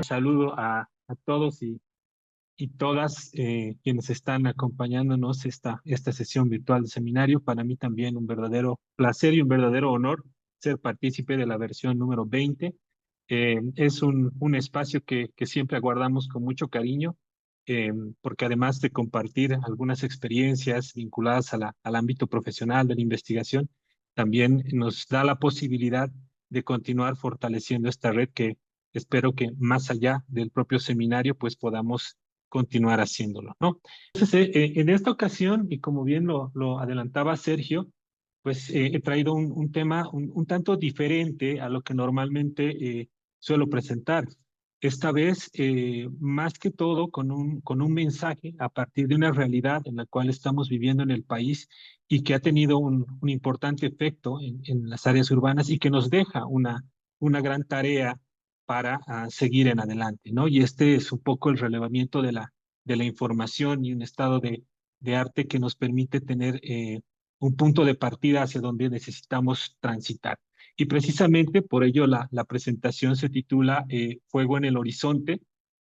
saludo a todos y todas quienes están acompañándonos esta sesión virtual de seminario. Para mí también un verdadero placer y un verdadero honor ser partícipe de la versión número 20. Es un espacio que siempre aguardamos con mucho cariño, porque además de compartir algunas experiencias vinculadas al ámbito profesional de la investigación, también nos da la posibilidad de continuar fortaleciendo esta red que espero que más allá del propio seminario, pues podamos continuar haciéndolo, ¿no? Entonces, en esta ocasión, y como bien lo adelantaba Sergio, pues he traído un tema un tanto diferente a lo que normalmente suelo presentar. Esta vez, más que todo, con un mensaje a partir de una realidad en la cual estamos viviendo en el país y que ha tenido un importante efecto en las áreas urbanas y que nos deja una gran tarea para seguir en adelante, ¿no? Y este es un poco el relevamiento de la información y un estado de arte que nos permite tener un punto de partida hacia donde necesitamos transitar. Y precisamente por ello la presentación se titula Fuego en el Horizonte,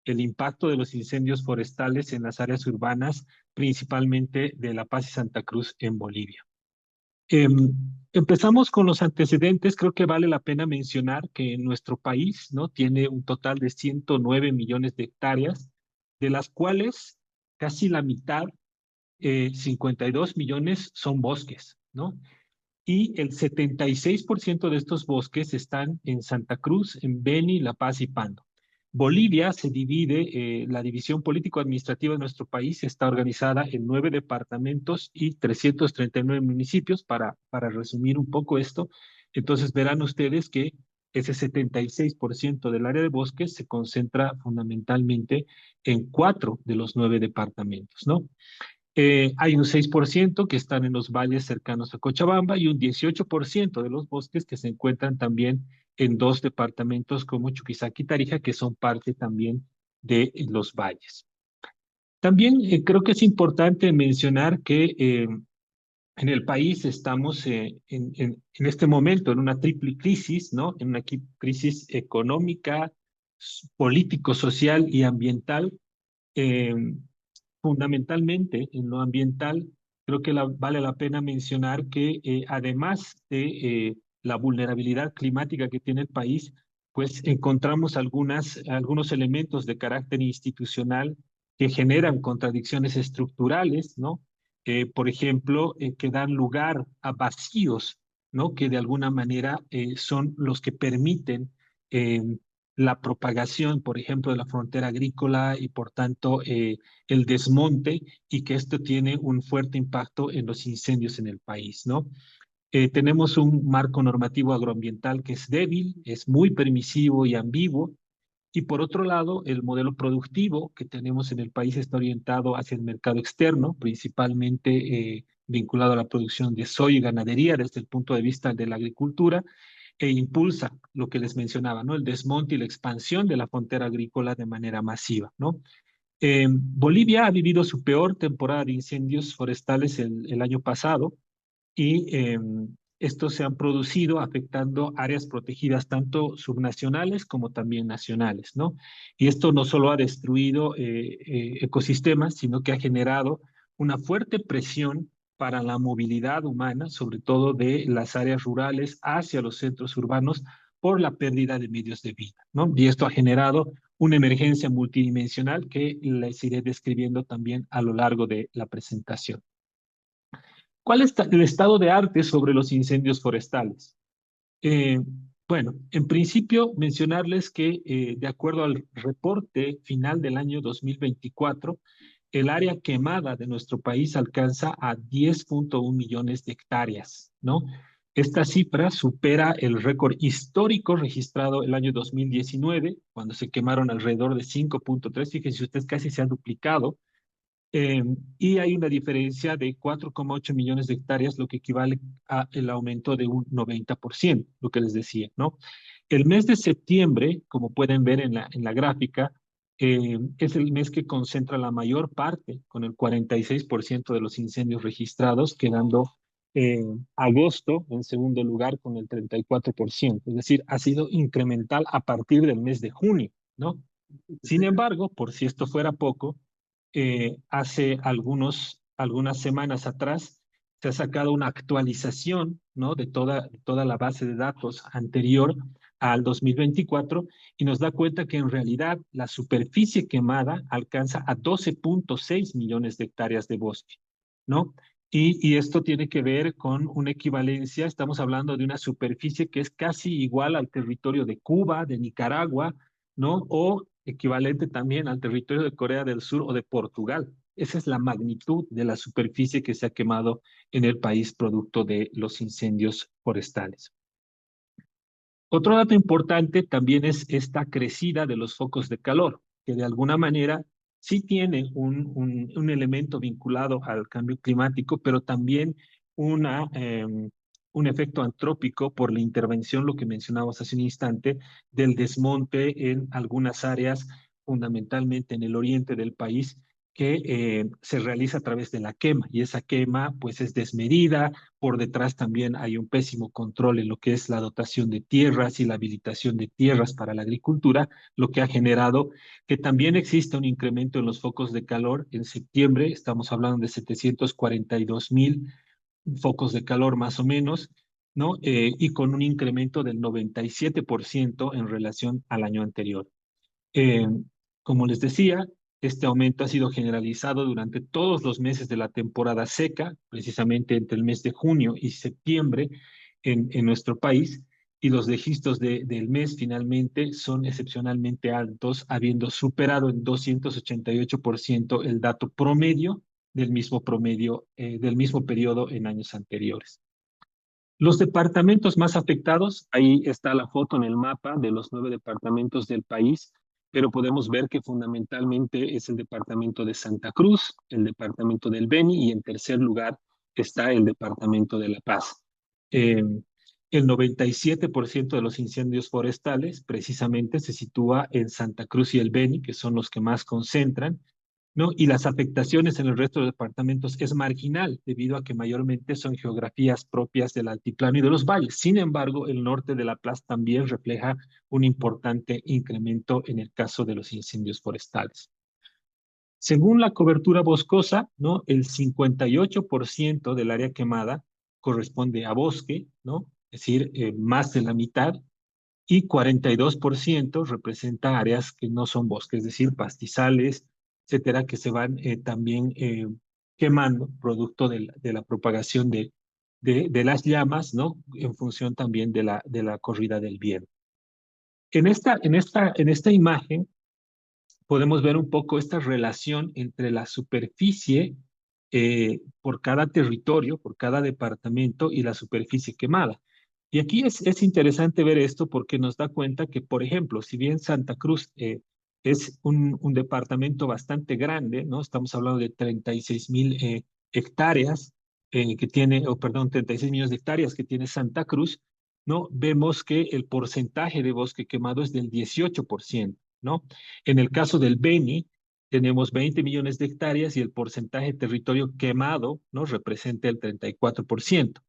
el impacto de los incendios forestales en las áreas urbanas, principalmente de La Paz y Santa Cruz en Bolivia. Empezamos con los antecedentes. Creo que vale la pena mencionar que nuestro país, ¿no?, tiene un total de 109 millones de hectáreas, de las cuales casi la mitad, 52 millones, son bosques, ¿no? Y el 76% de estos bosques están en Santa Cruz, en Beni, La Paz y Pando. Bolivia se divide, la división político-administrativa de nuestro país está organizada en 9 departamentos y 339 municipios, para resumir un poco esto. Entonces verán ustedes que ese 76% del área de bosques se concentra fundamentalmente en 4 de los 9 departamentos, ¿no? Hay un 6% que están en los valles cercanos a Cochabamba y un 18% de los bosques que se encuentran también en 2 departamentos como Chuquisaca y Tarija, que son parte también de los valles. También creo que es importante mencionar que en el país estamos en este momento en una triple crisis, ¿no? En una crisis económica, político, social y ambiental. Eh, Fundamentalmente en lo ambiental, creo que vale la pena mencionar que además de la vulnerabilidad climática que tiene el país, pues encontramos algunos elementos de carácter institucional que generan contradicciones estructurales, ¿no? Por ejemplo, que dan lugar a vacíos, ¿no? Que de alguna manera son los que permiten eh, la propagación, por ejemplo, de la frontera agrícola y por tanto el desmonte, y que esto tiene un fuerte impacto en los incendios en el país, ¿no? Tenemos un marco normativo agroambiental que es débil, es muy permisivo y ambiguo, y por otro lado, el modelo productivo que tenemos en el país está orientado hacia el mercado externo, principalmente vinculado a la producción de soya y ganadería desde el punto de vista de la agricultura, e impulsa lo que les mencionaba, ¿no? El desmonte y la expansión de la frontera agrícola de manera masiva, ¿no? Bolivia ha vivido su peor temporada de incendios forestales el año pasado, y estos se han producido afectando áreas protegidas tanto subnacionales como también nacionales, ¿no? Y esto no solo ha destruido ecosistemas, sino que ha generado una fuerte presión para la movilidad humana, sobre todo de las áreas rurales hacia los centros urbanos, por la pérdida de medios de vida, ¿no? Y esto ha generado una emergencia multidimensional que les iré describiendo también a lo largo de la presentación. ¿Cuál es el estado de arte sobre los incendios forestales? Eh, bueno, en principio mencionarles que de acuerdo al reporte final del año 2024, el área quemada de nuestro país alcanza a 10.1 millones de hectáreas, ¿no? Esta cifra supera el récord histórico registrado el año 2019, cuando se quemaron alrededor de 5.3. Fíjense ustedes, casi se ha duplicado. Y hay una diferencia de 4,8 millones de hectáreas, lo que equivale al aumento de un 90%, lo que les decía, ¿no? El mes de septiembre, como pueden ver en la gráfica, es el mes que concentra la mayor parte, con el 46% de los incendios registrados, quedando agosto en segundo lugar con el 34%. Es decir, ha sido incremental a partir del mes de junio, ¿no? Sin embargo, por si esto fuera poco, hace algunas semanas atrás se ha sacado una actualización, ¿no? de toda la base de datos anterior al 2024 y nos da cuenta que en realidad la superficie quemada alcanza a 12,6 millones de hectáreas de bosque, ¿no? Y esto tiene que ver con una equivalencia, estamos hablando de una superficie que es casi igual al territorio de Cuba, de Nicaragua, ¿no? O equivalente también al territorio de Corea del Sur o de Portugal. Esa es la magnitud de la superficie que se ha quemado en el país producto de los incendios forestales. Otro dato importante también es esta crecida de los focos de calor, que de alguna manera sí tiene un elemento vinculado al cambio climático, pero también una, un efecto antrópico por la intervención, lo que mencionamos hace un instante, del desmonte en algunas áreas, fundamentalmente en el oriente del país, que se realiza a través de la quema, y esa quema pues es desmedida. Por detrás también hay un pésimo control en lo que es la dotación de tierras y la habilitación de tierras para la agricultura, lo que ha generado que también exista un incremento en los focos de calor. En septiembre estamos hablando de 742,000 focos de calor más o menos, ¿no? Y con un incremento del 97% en relación al año anterior. Eh, Como les decía, este aumento ha sido generalizado durante todos los meses de la temporada seca, precisamente entre el mes de junio y septiembre en nuestro país, y los registros del mes finalmente son excepcionalmente altos, habiendo superado en 288% el dato promedio del mismo periodo en años anteriores. Los departamentos más afectados, ahí está la foto en el mapa de los 9 departamentos del país, pero podemos ver que fundamentalmente es el departamento de Santa Cruz, el departamento del Beni y en tercer lugar está el departamento de La Paz. Eh, el 97% de los incendios forestales precisamente se sitúa en Santa Cruz y el Beni, que son los que más concentran, ¿no? Y las afectaciones en el resto de departamentos es marginal, debido a que mayormente son geografías propias del altiplano y de los valles. Sin embargo, el norte de La Paz también refleja un importante incremento en el caso de los incendios forestales. Según la cobertura boscosa, ¿no? El 58% del área quemada corresponde a bosque, ¿no? Es decir, más de la mitad, y 42% representa áreas que no son bosques, es decir, pastizales, etcétera, que se van también quemando producto de la propagación de las llamas, ¿no? En función también de la corrida del viento. En esta imagen podemos ver un poco esta relación entre la superficie por cada territorio, por cada departamento y la superficie quemada. Y aquí es interesante ver esto porque nos da cuenta que, por ejemplo, si bien Santa Cruz es un departamento bastante grande, ¿no? Estamos hablando de 36,000 hectáreas que tiene, o perdón, 36 millones de hectáreas que tiene Santa Cruz, ¿no? Vemos que el porcentaje de bosque quemado es del 18%, ¿no? En el caso del Beni, tenemos 20 millones de hectáreas y el porcentaje de territorio quemado, ¿no? Representa el 34%.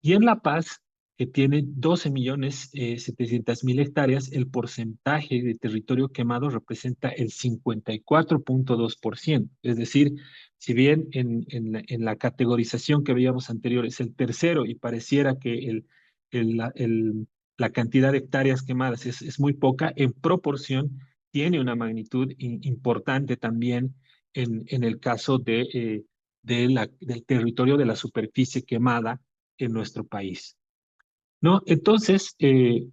Y en La Paz, que tiene 12 millones 700 mil hectáreas, el porcentaje de territorio quemado representa el 54,2%. Es decir, si bien en la categorización que veíamos anterior es el tercero y pareciera que la cantidad de hectáreas quemadas es muy poca, en proporción tiene una magnitud importante también en el caso del territorio de la superficie quemada en nuestro país, ¿no? Entonces,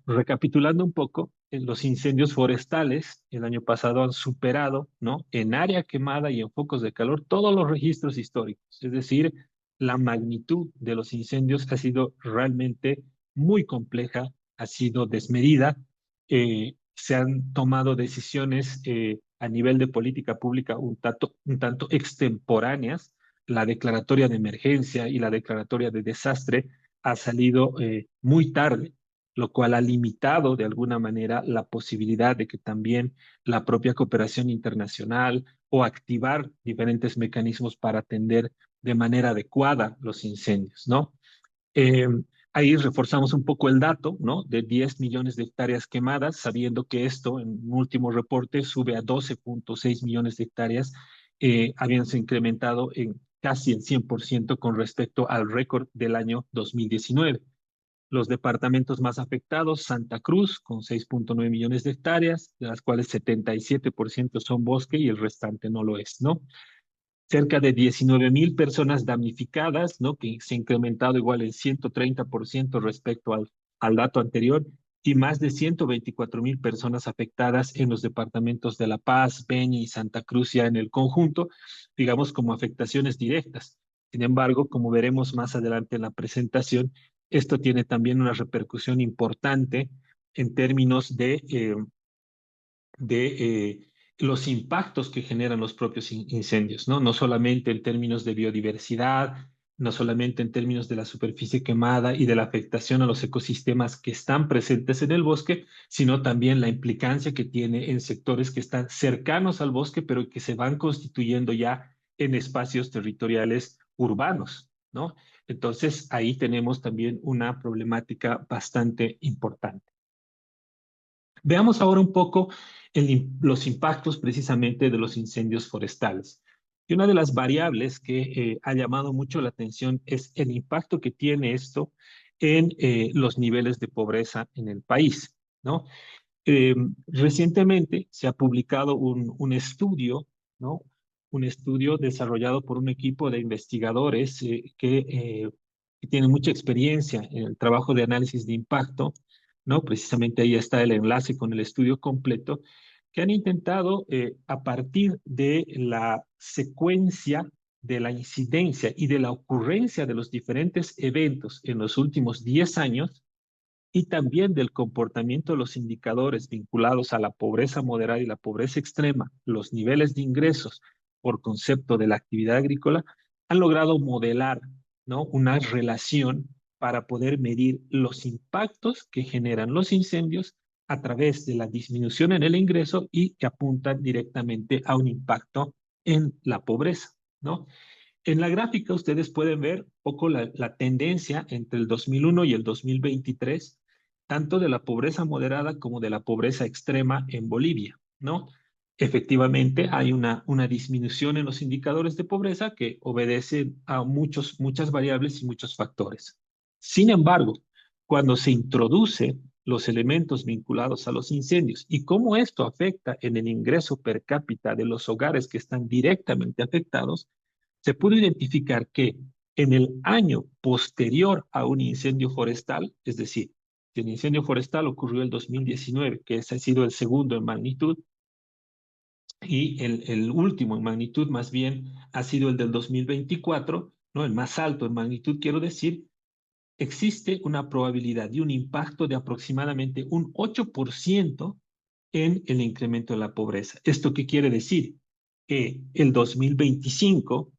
recapitulando un poco, los incendios forestales el año pasado han superado, ¿no? En área quemada y en focos de calor todos los registros históricos. Es decir, la magnitud de los incendios ha sido realmente muy compleja, ha sido desmedida. Se han tomado decisiones a nivel de política pública un tanto extemporáneas. La declaratoria de emergencia y la declaratoria de desastre ha salido muy tarde, lo cual ha limitado de alguna manera la posibilidad de que también la propia cooperación internacional o activar diferentes mecanismos para atender de manera adecuada los incendios, ¿no? Eh, Ahí reforzamos un poco el dato, ¿no? De 10 millones de hectáreas quemadas, sabiendo que esto, en un último reporte, sube a 12,6 millones de hectáreas, habíanse incrementado en casi el 100% con respecto al récord del año 2019. Los departamentos más afectados, Santa Cruz, con 6,9 millones de hectáreas, de las cuales 77% son bosque y el restante no lo es, ¿no? Cerca de 19,000 personas damnificadas, ¿no? Que se ha incrementado igual en 130% respecto al dato anterior, y más de 124,000 personas afectadas en los departamentos de La Paz, Beni y Santa Cruz ya en el conjunto, digamos como afectaciones directas. Sin embargo, como veremos más adelante en la presentación, esto tiene también una repercusión importante en términos de los impactos que generan los propios incendios, ¿no? No solamente en términos de biodiversidad, no solamente en términos de la superficie quemada y de la afectación a los ecosistemas que están presentes en el bosque, sino también la implicancia que tiene en sectores que están cercanos al bosque, pero que se van constituyendo ya en espacios territoriales urbanos, ¿no? Entonces, ahí tenemos también una problemática bastante importante. Veamos ahora un poco los impactos precisamente de los incendios forestales. Y una de las variables que ha llamado mucho la atención es el impacto que tiene esto en los niveles de pobreza en el país, ¿no? Eh, Recientemente se ha publicado un estudio, ¿no? Un estudio desarrollado por un equipo de investigadores que tienen mucha experiencia en el trabajo de análisis de impacto, ¿no? Precisamente ahí está el enlace con el estudio completo, que han intentado, a partir de la secuencia de la incidencia y de la ocurrencia de los diferentes eventos en los últimos 10 años, y también del comportamiento de los indicadores vinculados a la pobreza moderada y la pobreza extrema, los niveles de ingresos por concepto de la actividad agrícola, han logrado modelar, ¿no? Una relación para poder medir los impactos que generan los incendios a través de la disminución en el ingreso y que apuntan directamente a un impacto en la pobreza, ¿no? En la gráfica ustedes pueden ver un poco la tendencia entre el 2001 y el 2023, tanto de la pobreza moderada como de la pobreza extrema en Bolivia, ¿no? Efectivamente, hay una disminución en los indicadores de pobreza que obedece a muchas variables y muchos factores. Sin embargo, cuando se introduce los elementos vinculados a los incendios y cómo esto afecta en el ingreso per cápita de los hogares que están directamente afectados, se pudo identificar que en el año posterior a un incendio forestal, es decir, si el incendio forestal ocurrió el 2019, que ese ha sido el segundo en magnitud, y el último en magnitud más bien ha sido el del 2024, ¿no? El más alto en magnitud, quiero decir, existe una probabilidad de un impacto de aproximadamente un 8% en el incremento de la pobreza. ¿Esto qué quiere decir? Que el 2025,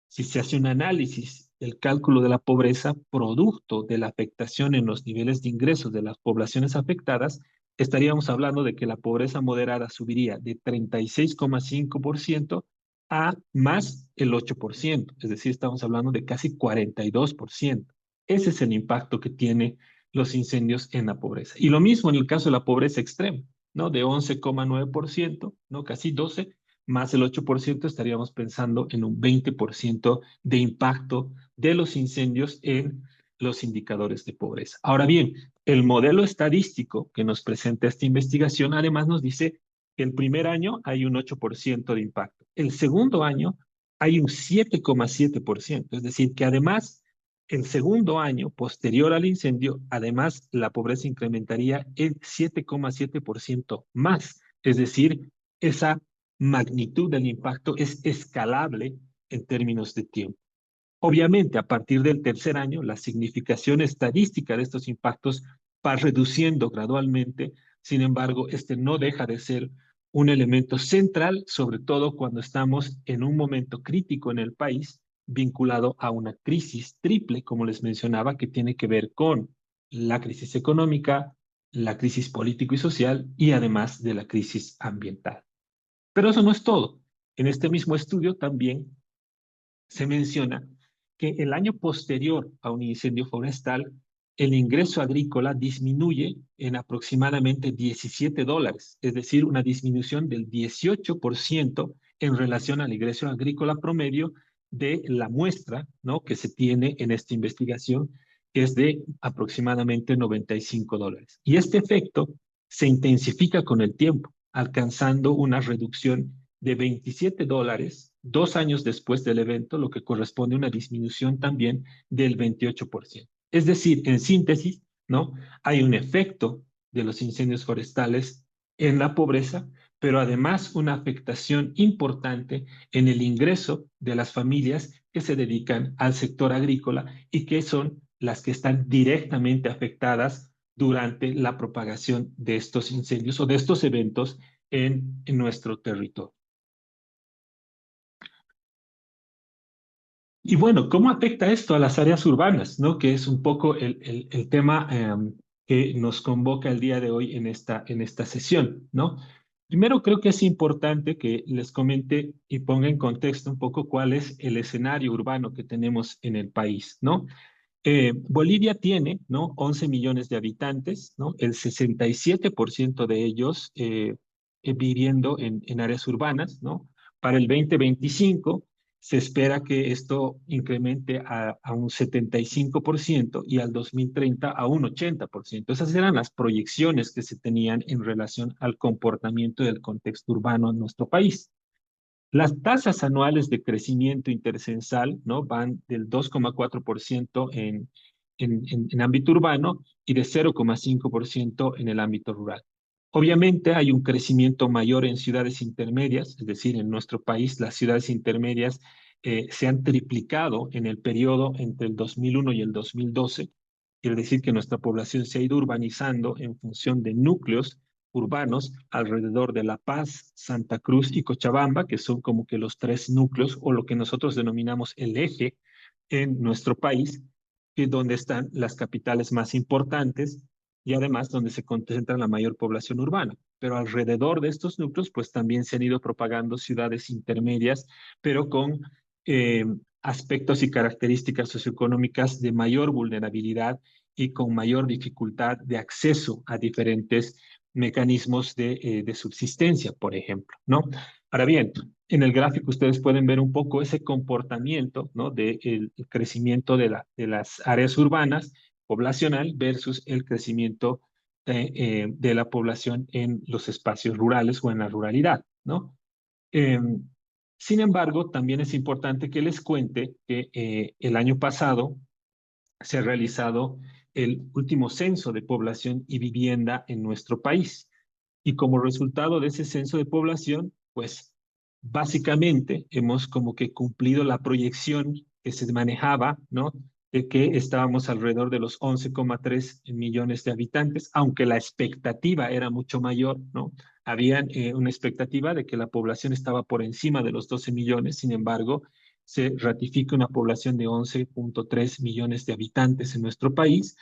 si se hace un análisis del cálculo de la pobreza producto de la afectación en los niveles de ingresos de las poblaciones afectadas, estaríamos hablando de que la pobreza moderada subiría de 36,5% a más el 8%, es decir, estamos hablando de casi 42%. Ese es el impacto que tiene los incendios en la pobreza. Y lo mismo en el caso de la pobreza extrema, ¿no? De 11,9%, ¿no? Casi 12, más el 8%, estaríamos pensando en un 20% de impacto de los incendios en los indicadores de pobreza. Ahora bien, el modelo estadístico que nos presenta esta investigación además nos dice que el primer año hay un 8% de impacto. El segundo año hay un 7,7%, es decir, que además el segundo año posterior al incendio, además, la pobreza incrementaría en 7,7% más. Es decir, esa magnitud del impacto es escalable en términos de tiempo. Obviamente, a partir del tercer año, la significación estadística de estos impactos va reduciendo gradualmente. Sin embargo, este no deja de ser un elemento central, sobre todo cuando estamos en un momento crítico en el país vinculado a una crisis triple, como les mencionaba, que tiene que ver con la crisis económica, la crisis político y social y además de la crisis ambiental. Pero eso no es todo. En este mismo estudio también se menciona que el año posterior a un incendio forestal el ingreso agrícola disminuye en aproximadamente $17, es decir, una disminución del 18% en relación al ingreso agrícola promedio de la muestra, ¿no?, que se tiene en esta investigación, que es de aproximadamente $95. Y este efecto se intensifica con el tiempo, alcanzando una reducción de $27 2 años después del evento, lo que corresponde a una disminución también del 28%. Es decir, en síntesis, ¿no? Hay un efecto de los incendios forestales en la pobreza, pero además una afectación importante en el ingreso de las familias que se dedican al sector agrícola y que son las que están directamente afectadas durante la propagación de estos incendios o de estos eventos en nuestro territorio. Y bueno, ¿cómo afecta esto a las áreas urbanas, ¿no? Que es un poco el tema que nos convoca el día de hoy en esta sesión, ¿no? Primero, creo que es importante que les comente y ponga en contexto un poco cuál es el escenario urbano que tenemos en el país, ¿no? Bolivia tiene, ¿no?, 11 millones de habitantes, ¿no? El 67% de ellos viviendo en áreas urbanas, ¿no? Para el 2025 se espera que esto incremente a un 75% y al 2030 a un 80%. Esas eran las proyecciones que se tenían en relación al comportamiento del contexto urbano en nuestro país. Las tasas anuales de crecimiento intercensal, ¿no?, van del 2,4% en ámbito urbano y de 0,5% en el ámbito rural. Obviamente hay un crecimiento mayor en ciudades intermedias, es decir, en nuestro país las ciudades intermedias se han triplicado en el periodo entre el 2001 y el 2012. Quiere decir que nuestra población se ha ido urbanizando en función de núcleos urbanos alrededor de La Paz, Santa Cruz y Cochabamba, que son como que los tres núcleos o lo que nosotros denominamos el eje en nuestro país, que es donde están las capitales más importantes y además donde se concentra la mayor población urbana. Pero alrededor de estos núcleos, pues también se han ido propagando ciudades intermedias, pero con eh, aspectos y características socioeconómicas de mayor vulnerabilidad y con mayor dificultad de acceso a diferentes mecanismos de subsistencia, por ejemplo, ¿no? Ahora bien, en el gráfico ustedes pueden ver un poco ese comportamiento, ¿no?, del crecimiento de las áreas urbanas poblacional versus el crecimiento de la población en los espacios rurales o en la ruralidad, ¿no? Eh, Sin embargo, también es importante que les cuente que el año pasado se ha realizado el último censo de población y vivienda en nuestro país. Y como resultado de ese censo de población, pues básicamente hemos como que cumplido la proyección que se manejaba, ¿no?, de que estábamos alrededor de los 11,3 millones de habitantes, aunque la expectativa era mucho mayor, ¿no? Había una expectativa de que la población estaba por encima de los 12 millones, sin embargo, se ratifica una población de 11,3 millones de habitantes en nuestro país.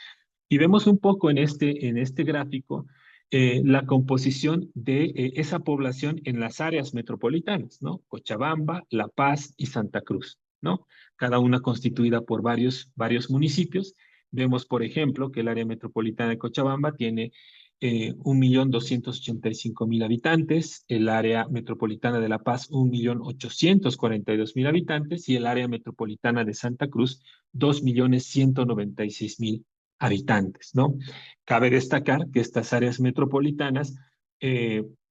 Y vemos un poco en este gráfico la composición de esa población en las áreas metropolitanas, ¿no? Cochabamba, La Paz y Santa Cruz, ¿no? Cada una constituida por varios municipios. Vemos, por ejemplo, que el área metropolitana de Cochabamba tiene 1.285.000 habitantes, el área metropolitana de La Paz 1.842.000 habitantes y el área metropolitana de Santa Cruz 2.196.000 habitantes, ¿no? Cabe destacar que estas áreas metropolitanas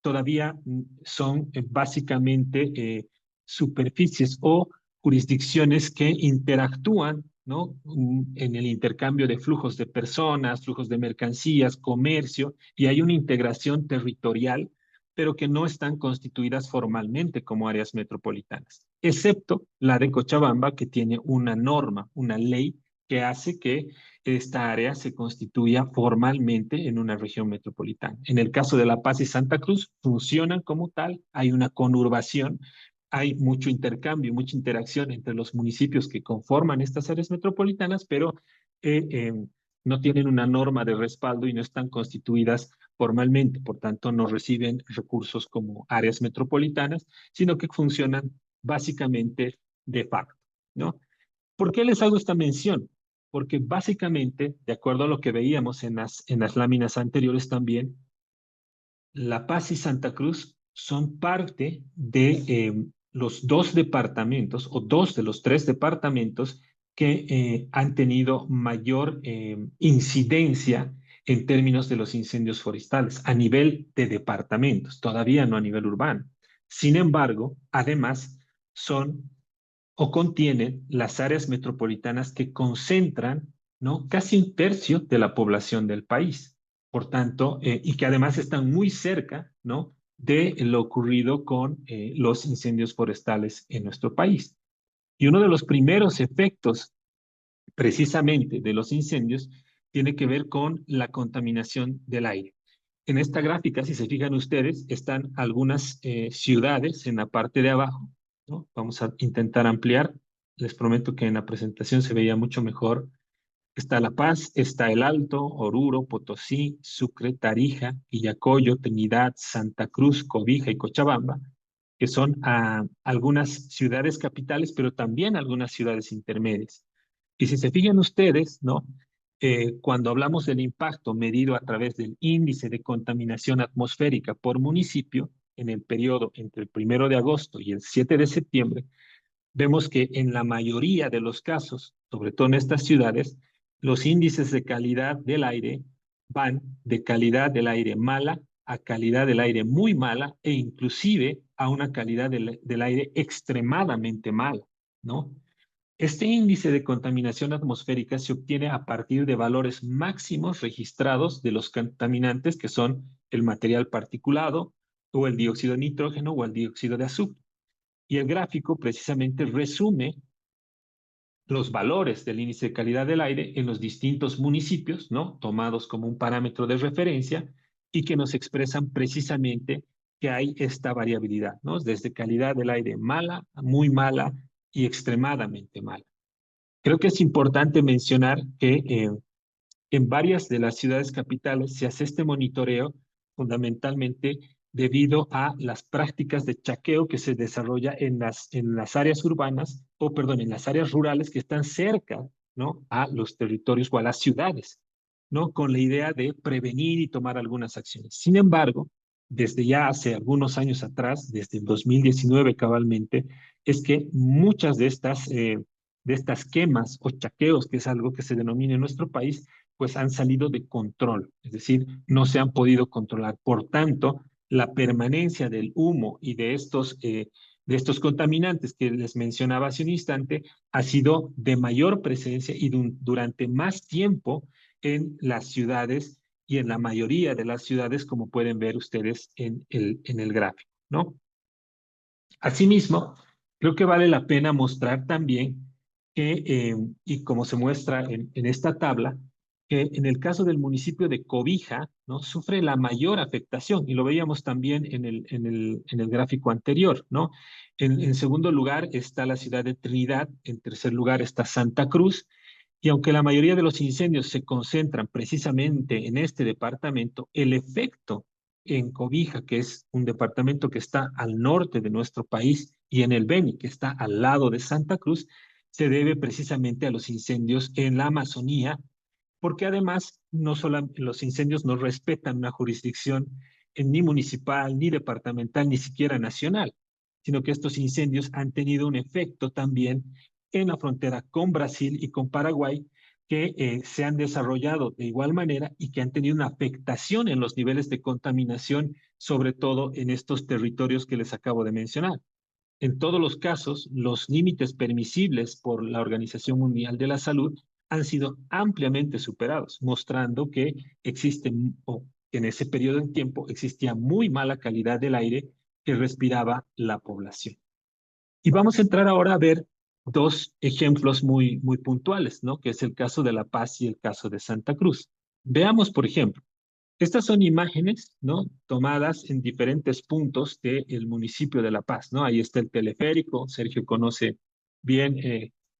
todavía son básicamente superficies o jurisdicciones que interactúan, ¿no?, en el intercambio de flujos de personas, flujos de mercancías, comercio, y hay una integración territorial, pero que no están constituidas formalmente como áreas metropolitanas, excepto la de Cochabamba, que tiene una norma, una ley que hace que esta área se constituya formalmente en una región metropolitana. En el caso de La Paz y Santa Cruz, funcionan como tal, hay una conurbación, hay mucho intercambio, mucha interacción entre los municipios que conforman estas áreas metropolitanas, pero eh, eh, no tienen una norma de respaldo y no están constituidas formalmente, por tanto no reciben recursos como áreas metropolitanas, sino que funcionan básicamente de facto, ¿no? ¿Por qué les hago esta mención? porque básicamente, de acuerdo a lo que veíamos en las láminas anteriores también, La Paz y Santa Cruz son parte de los dos departamentos o dos de los tres departamentos que han tenido mayor incidencia en términos de los incendios forestales a nivel de departamentos, todavía no a nivel urbano. Sin embargo, además, son o contienen las áreas metropolitanas que concentran, ¿no?, casi un tercio de la población del país. Por tanto, y que además están muy cerca, ¿no?, de lo ocurrido con los incendios forestales en nuestro país. Y uno de los primeros efectos precisamente de los incendios tiene que ver con la contaminación del aire. En esta gráfica, si se fijan ustedes, están algunas ciudades en la parte de abajo, ¿no? Vamos a intentar ampliar. Les prometo que en la presentación se veía mucho mejor. Está La Paz, está El Alto, Oruro, Potosí, Sucre, Tarija, Villacoyo, Trinidad, Santa Cruz, Cobija y Cochabamba, que son algunas ciudades capitales, pero también algunas ciudades intermedias. Y si se fijan ustedes, ¿no? Cuando hablamos del impacto medido a través del índice de contaminación atmosférica por municipio, en el periodo entre el 1 de agosto y el 7 de septiembre, vemos que en la mayoría de los casos, sobre todo en estas ciudades, los índices de calidad del aire van de calidad del aire mala a calidad del aire muy mala e inclusive a una calidad del aire extremadamente mala, ¿no? Este índice de contaminación atmosférica se obtiene a partir de valores máximos registrados de los contaminantes que son el material particulado o el dióxido de nitrógeno o el dióxido de azufre. Y el gráfico precisamente resume los valores del índice de calidad del aire en los distintos municipios, ¿no?, tomados como un parámetro de referencia y que nos expresan precisamente que hay esta variabilidad, ¿no?, desde calidad del aire mala, muy mala y extremadamente mala. Creo que es importante mencionar que en varias de las ciudades capitales se hace este monitoreo fundamentalmente debido a las prácticas de chaqueo que se desarrolla en las áreas urbanas, o perdón, en las áreas rurales que están cerca, ¿no?, a los territorios o a las ciudades, ¿no?, con la idea de prevenir y tomar algunas acciones. Sin embargo, desde ya hace algunos años atrás, desde el 2019 cabalmente, es que muchas de estas quemas o chaqueos, que es algo que se denomina en nuestro país, pues han salido de control, es decir, no se han podido controlar. Por tanto, la permanencia del humo y de estos contaminantes que les mencionaba hace un instante ha sido de mayor presencia y durante más tiempo en las ciudades y en la mayoría de las ciudades, como pueden ver ustedes en el gráfico, ¿no? Asimismo, creo que vale la pena mostrar también que, y como se muestra en esta tabla, que en el caso del municipio de Cobija, ¿no?, sufre la mayor afectación, y lo veíamos también en el gráfico anterior, ¿no? En segundo lugar está la ciudad de Trinidad, en tercer lugar está Santa Cruz, y aunque la mayoría de los incendios se concentran precisamente en este departamento, el efecto en Cobija, que es un departamento que está al norte de nuestro país, y en el Beni, que está al lado de Santa Cruz, se debe precisamente a los incendios en la Amazonía, porque además no solo los incendios no respetan una jurisdicción ni municipal, ni departamental, ni siquiera nacional, sino que estos incendios han tenido un efecto también en la frontera con Brasil y con Paraguay, que se han desarrollado de igual manera y que han tenido una afectación en los niveles de contaminación, sobre todo en estos territorios que les acabo de mencionar. En todos los casos, los límites permisibles por la Organización Mundial de la Salud han sido ampliamente superados, mostrando que existen, o en ese periodo de tiempo existía muy mala calidad del aire que respiraba la población. Y vamos a entrar ahora a ver dos ejemplos muy puntuales, ¿no?, que es el caso de La Paz y el caso de Santa Cruz. Veamos, por ejemplo, estas son imágenes, ¿no?, tomadas en diferentes puntos del municipio de La Paz, ¿no? Ahí está el teleférico. Sergio conoce bien,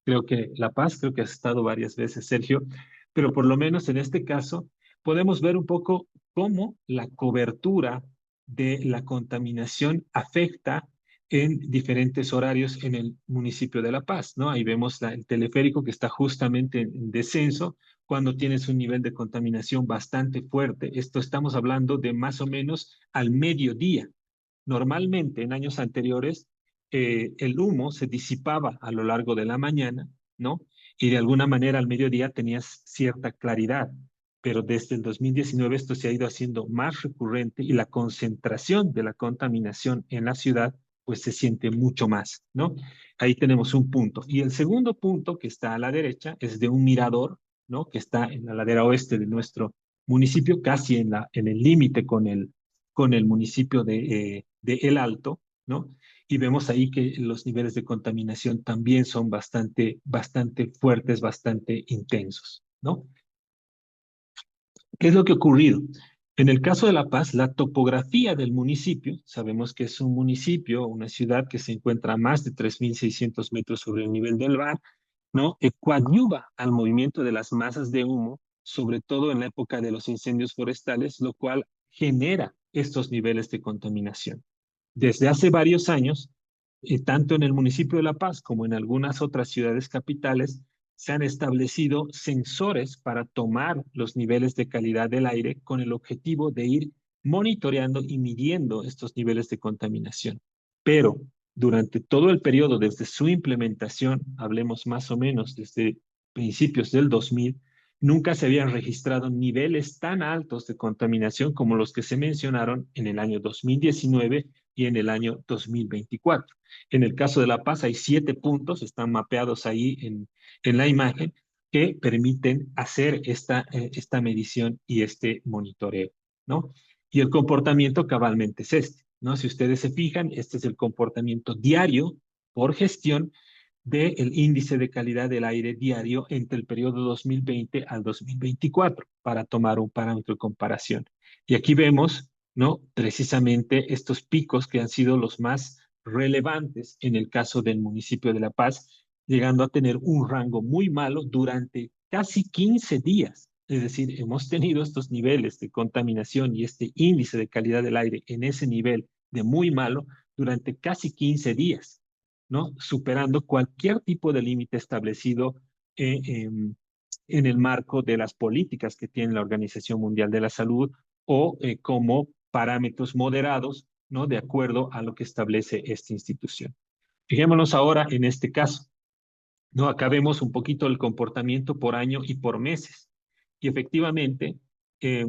creo que La Paz, creo que has estado varias veces, Sergio, pero por lo menos en este caso podemos ver un poco cómo la cobertura de la contaminación afecta en diferentes horarios en el municipio de La Paz, ¿no? Ahí vemos el teleférico que está justamente en descenso cuando tienes un nivel de contaminación bastante fuerte. Esto estamos hablando de más o menos al mediodía. Normalmente en años anteriores el humo se disipaba a lo largo de la mañana, ¿no? Y de alguna manera al mediodía tenías cierta claridad, pero desde el 2019 esto se ha ido haciendo más recurrente y la concentración de la contaminación en la ciudad pues se siente mucho más, ¿no? Ahí tenemos un punto. Y el segundo punto que está a la derecha es de un mirador, ¿no? Que está en la ladera oeste de nuestro municipio, casi en el límite con el municipio de El Alto, ¿no? Y vemos ahí que los niveles de contaminación también son bastante fuertes, bastante intensos, ¿no? ¿Qué es lo que ha ocurrido? En el caso de La Paz, la topografía del municipio, sabemos que es un municipio, una ciudad que se encuentra a más de 3.600 metros sobre el nivel del mar, ¿no? Coadyuva al movimiento de las masas de humo, sobre todo en la época de los incendios forestales, lo cual genera estos niveles de contaminación. Desde hace varios años, tanto en el municipio de La Paz como en algunas otras ciudades capitales, se han establecido sensores para tomar los niveles de calidad del aire con el objetivo de ir monitoreando y midiendo estos niveles de contaminación. Pero durante todo el periodo, desde su implementación, hablemos más o menos desde principios del 2000, nunca se habían registrado niveles tan altos de contaminación como los que se mencionaron en el año 2019 y en el año 2024. En el caso de La Paz hay 7 puntos, están mapeados ahí en la imagen, que permiten hacer esta medición y este monitoreo, ¿no? Y el comportamiento cabalmente es este, ¿no? Si ustedes se fijan, este es el comportamiento diario por gestión del índice de calidad del aire diario entre el periodo 2020 al 2024 para tomar un parámetro de comparación. Y aquí vemos, ¿no? Precisamente estos picos que han sido los más relevantes en el caso del municipio de La Paz, llegando a tener un rango muy malo durante casi 15 días. Es decir, hemos tenido estos niveles de contaminación y este índice de calidad del aire en ese nivel de muy malo durante casi 15 días, ¿no? Superando cualquier tipo de límite establecido eh, en el marco de las políticas que tiene la Organización Mundial de la Salud o como parámetros moderados, ¿no? De acuerdo a lo que establece esta institución. Fijémonos ahora en este caso, ¿no? Acá vemos un poquito el comportamiento por año y por meses. Y efectivamente, eh,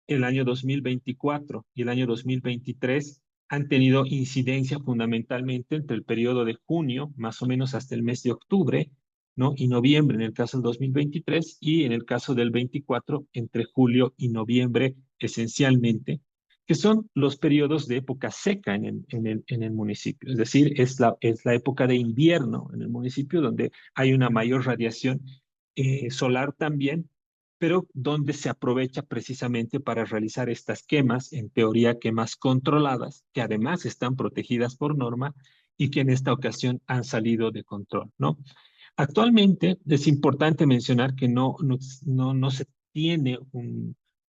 el año 2024 y el año 2023 han tenido incidencia fundamentalmente entre el periodo de junio, más o menos hasta el mes de octubre, ¿no? Y noviembre en el caso del 2023 y en el caso del 24 entre julio y noviembre esencialmente, que son los periodos de época seca en el municipio. Es decir, es la época de invierno en el municipio donde hay una mayor radiación solar también, pero donde se aprovecha precisamente para realizar estas quemas, en teoría quemas controladas, que además están protegidas por norma y que en esta ocasión han salido de control, ¿no? Actualmente es importante mencionar que no se tiene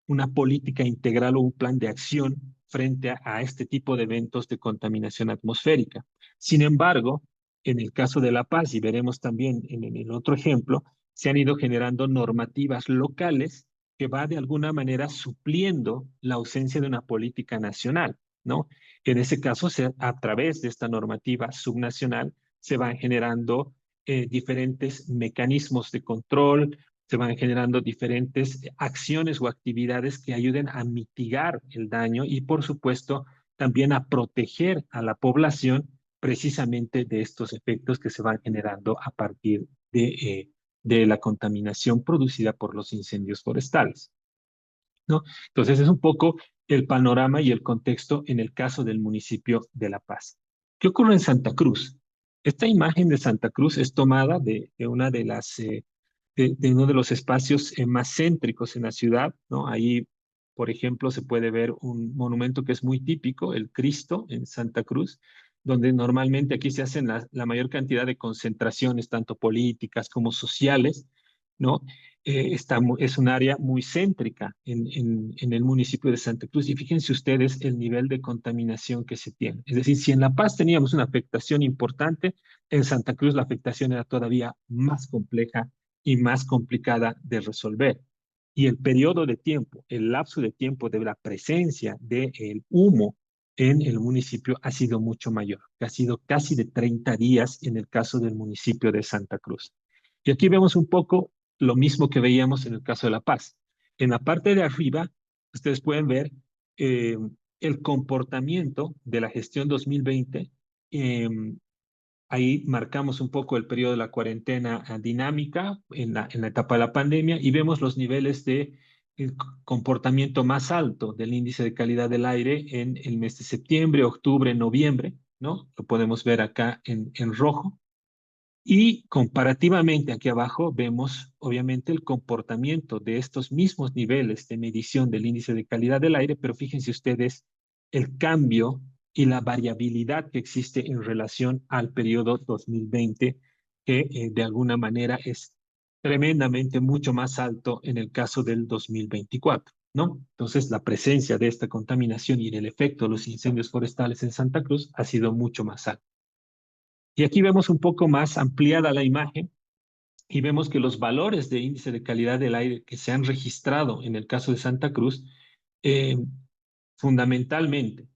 una política integral o un plan de acción frente a este tipo de eventos de contaminación atmosférica. Sin embargo, en el caso de La Paz, y veremos también en el otro ejemplo, se han ido generando normativas locales que va de alguna manera supliendo la ausencia de una política nacional, ¿no? En ese caso, a través de esta normativa subnacional, se van generando diferentes mecanismos de control, se van generando diferentes acciones o actividades que ayuden a mitigar el daño y, por supuesto, también a proteger a la población precisamente de estos efectos que se van generando a partir de la contaminación producida por los incendios forestales, ¿no? Entonces, es un poco el panorama y el contexto en el caso del municipio de La Paz. ¿Qué ocurre en Santa Cruz? Esta imagen de Santa Cruz es tomada de una de las de uno de los espacios más céntricos en la ciudad, ¿no? Ahí, por ejemplo, se puede ver un monumento que es muy típico, el Cristo en Santa Cruz, donde normalmente aquí se hacen la mayor cantidad de concentraciones, tanto políticas como sociales, ¿no? es un área muy céntrica en el municipio de Santa Cruz. Y fíjense ustedes el nivel de contaminación que se tiene. Es decir, si en La Paz teníamos una afectación importante, en Santa Cruz la afectación era todavía más compleja y más complicada de resolver. Y el periodo de tiempo, el lapso de tiempo de la presencia del humo en el municipio ha sido mucho mayor, que ha sido casi de 30 días en el caso del municipio de Santa Cruz. Y aquí vemos un poco lo mismo que veíamos en el caso de La Paz. En la parte de arriba, ustedes pueden ver eh, el comportamiento de la gestión 2020. eh, Ahí marcamos un poco el periodo de la cuarentena dinámica en la etapa de la pandemia y vemos los niveles de comportamiento más alto del índice de calidad del aire en el mes de septiembre, octubre, noviembre, ¿no? Lo podemos ver acá en rojo. Y comparativamente aquí abajo vemos obviamente el comportamiento de estos mismos niveles de medición del índice de calidad del aire, pero fíjense ustedes el cambio y la variabilidad que existe en relación al periodo 2020, que de alguna manera es tremendamente mucho más alto en el caso del 2024, ¿no? Entonces, la presencia de esta contaminación y el efecto de los incendios forestales en Santa Cruz ha sido mucho más alto. Y aquí vemos un poco más ampliada la imagen y vemos que los valores de índice de calidad del aire que se han registrado en el caso de Santa Cruz, eh, fundamentalmente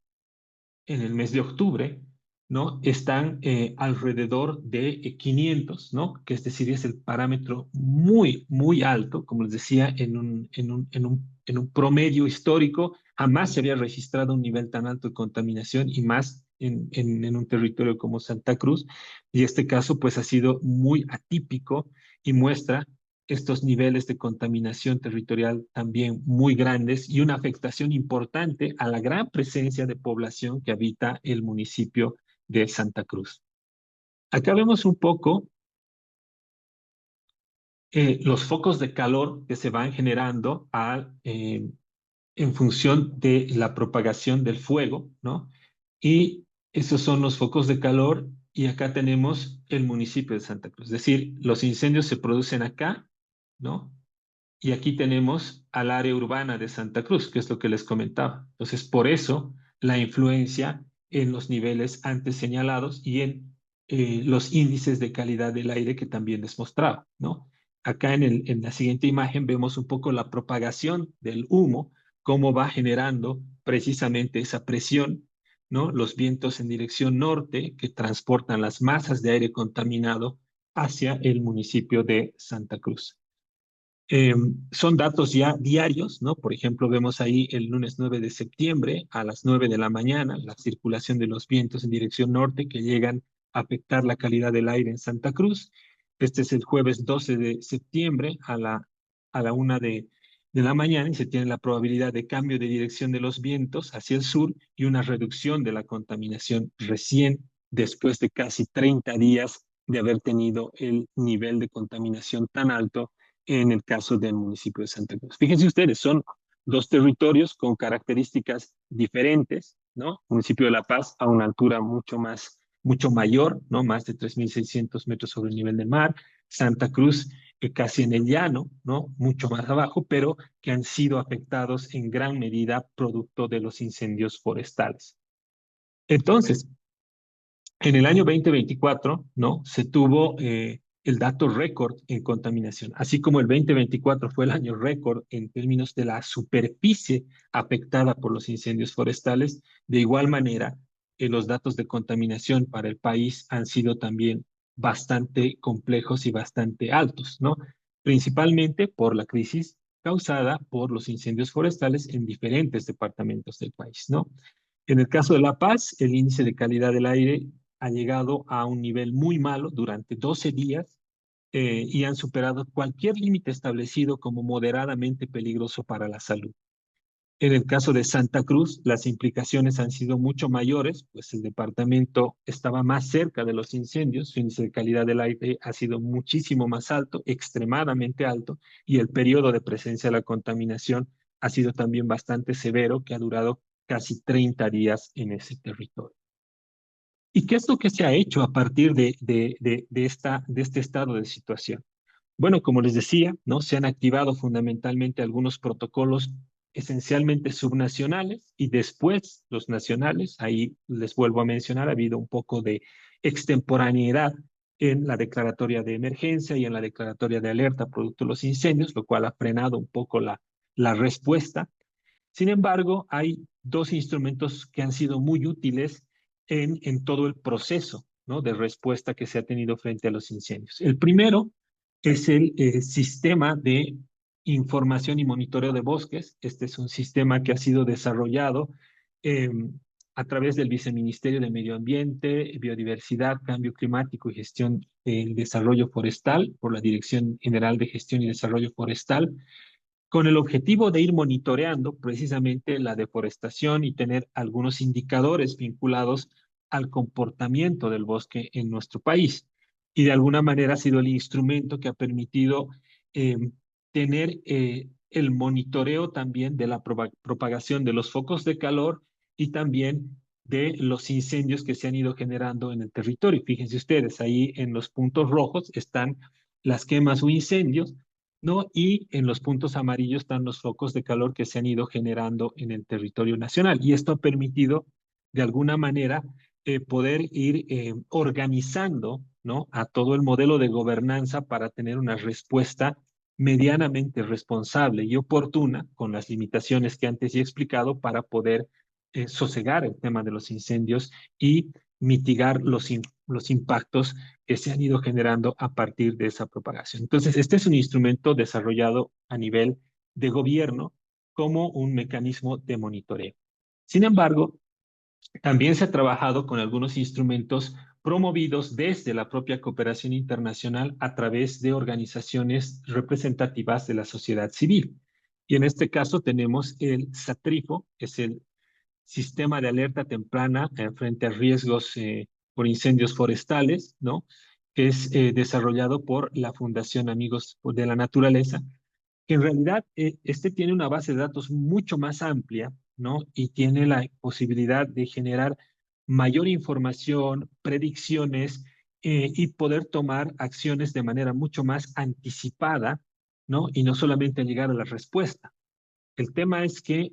en el mes de octubre, ¿no? Están alrededor de 500, ¿no? Que es decir, es el parámetro muy, muy alto, como les decía, en un promedio histórico, jamás se había registrado un nivel tan alto de contaminación y más en un territorio como Santa Cruz. Y este caso, pues, ha sido muy atípico y muestra estos niveles de contaminación territorial también muy grandes y una afectación importante a la gran presencia de población que habita el municipio de Santa Cruz. Acá vemos un poco los focos de calor que se van generando en función de la propagación del fuego, ¿no? Y esos son los focos de calor y acá tenemos el municipio de Santa Cruz. Es decir, los incendios se producen acá, ¿no? Y aquí tenemos al área urbana de Santa Cruz, que es lo que les comentaba. Entonces, por eso la influencia en los niveles antes señalados y en los índices de calidad del aire que también les mostraba, ¿no? Acá en la siguiente imagen vemos un poco la propagación del humo, cómo va generando precisamente esa presión, ¿no? Los vientos en dirección norte que transportan las masas de aire contaminado hacia el municipio de Santa Cruz. Eh, Son datos ya diarios, ¿no? Por ejemplo, vemos ahí el lunes 9 de septiembre a las 9 de la mañana la circulación de los vientos en dirección norte que llegan a afectar la calidad del aire en Santa Cruz. Este es el jueves 12 de septiembre a la 1 de la mañana y se tiene la probabilidad de cambio de dirección de los vientos hacia el sur y una reducción de la contaminación recién después de casi 30 días de haber tenido el nivel de contaminación tan alto en el caso del municipio de Santa Cruz. Fíjense ustedes, son dos territorios con características diferentes, ¿no? Municipio de La Paz a una altura mucho mayor, ¿no? Más de 3.600 metros sobre el nivel del mar. Santa Cruz, casi en el llano, ¿no? Mucho más abajo, pero que han sido afectados en gran medida producto de los incendios forestales. Entonces, en el año 2024, ¿no? Se tuvo el dato récord en contaminación, así como el 2024 fue el año récord en términos de la superficie afectada por los incendios forestales. De igual manera, los datos de contaminación para el país han sido también bastante complejos y bastante altos, ¿no? Principalmente por la crisis causada por los incendios forestales en diferentes departamentos del país, ¿no? En el caso de La Paz, el índice de calidad del aire ha llegado a un nivel muy malo durante 12 días y han superado cualquier límite establecido como moderadamente peligroso para la salud. En el caso de Santa Cruz, las implicaciones han sido mucho mayores, pues el departamento estaba más cerca de los incendios, su índice de calidad del aire ha sido muchísimo más alto, extremadamente alto, y el periodo de presencia de la contaminación ha sido también bastante severo, que ha durado casi 30 días en ese territorio. ¿Y qué es lo que se ha hecho a partir de este estado de situación? Bueno, como les decía, ¿no? Se han activado fundamentalmente algunos protocolos esencialmente subnacionales y después los nacionales. Ahí les vuelvo a mencionar, ha habido un poco de extemporaneidad en la declaratoria de emergencia y en la declaratoria de alerta producto de los incendios, lo cual ha frenado un poco la respuesta. Sin embargo, hay dos instrumentos que han sido muy útiles en todo el proceso, ¿no? De respuesta que se ha tenido frente a los incendios. El primero es el sistema de información y monitoreo de bosques. Este es un sistema que ha sido desarrollado eh, a través del Viceministerio de Medio Ambiente, Biodiversidad, Cambio Climático y Gestión del Desarrollo Forestal por la Dirección General de Gestión y Desarrollo Forestal, con el objetivo de ir monitoreando precisamente la deforestación y tener algunos indicadores vinculados al comportamiento del bosque en nuestro país. Y de alguna manera ha sido el instrumento que ha permitido eh, tener el monitoreo también de la propagación de los focos de calor y también de los incendios que se han ido generando en el territorio. Fíjense ustedes, ahí en los puntos rojos están las quemas o incendios, ¿no? Y en los puntos amarillos están los focos de calor que se han ido generando en el territorio nacional. Y esto ha permitido, de alguna manera, poder ir organizando, ¿no? A todo el modelo de gobernanza para tener una respuesta medianamente responsable y oportuna, con las limitaciones que antes ya he explicado, para poder sosegar el tema de los incendios y mitigar los impactos que se han ido generando a partir de esa propagación. Entonces, este es un instrumento desarrollado a nivel de gobierno como un mecanismo de monitoreo. Sin embargo, también se ha trabajado con algunos instrumentos promovidos desde la propia cooperación internacional a través de organizaciones representativas de la sociedad civil. Y en este caso tenemos el SATRIFO, que es el Sistema de Alerta Temprana frente a riesgos por incendios forestales, ¿no? Que es desarrollado por la Fundación Amigos de la Naturaleza, que en realidad este tiene una base de datos mucho más amplia, ¿no? Y tiene la posibilidad de generar mayor información, predicciones y poder tomar acciones de manera mucho más anticipada, ¿no? Y no solamente llegar a la respuesta. El tema es que